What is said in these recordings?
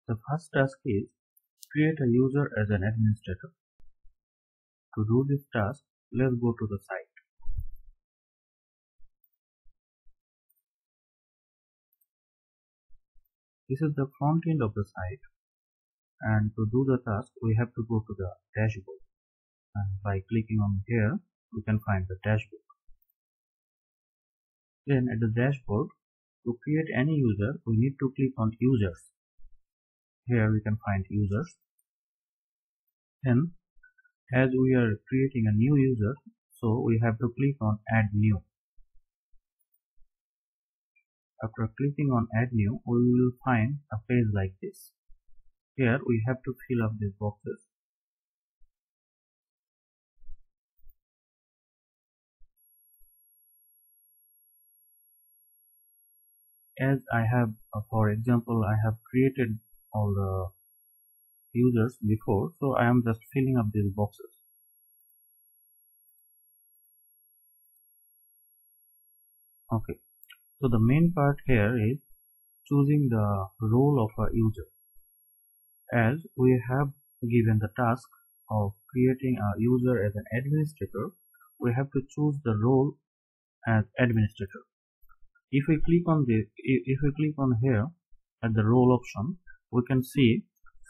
The first task is create a user as an administrator. To do this task, let's go to the site. This is the front end of the site, and to do the task we have to go to the dashboard, and by clicking on here we can find the dashboard. Then at the dashboard, to create any user we need to click on users. Here we can find users. Then as we are creating a new user, so we have to click on add new. After clicking on add new, we will find a page like this. Here we have to fill up these boxes. As I have, for example, I have created all the users before, so I am just filling up these boxes. Okay, so the main part here is choosing the role of a user. As we have given the task of creating a user as an administrator, we have to choose the role as administrator. If we click on here at the role option, we can see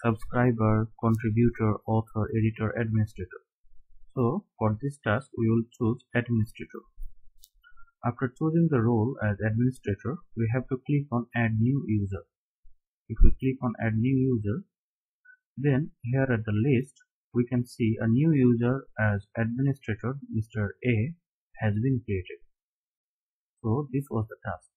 subscriber, contributor, author, editor, administrator. So for this task we will choose administrator. After choosing the role as administrator, we have to click on add new user. If we click on add new user, then here at the list we can see a new user as administrator, Mr. A, has been created. So this was the task.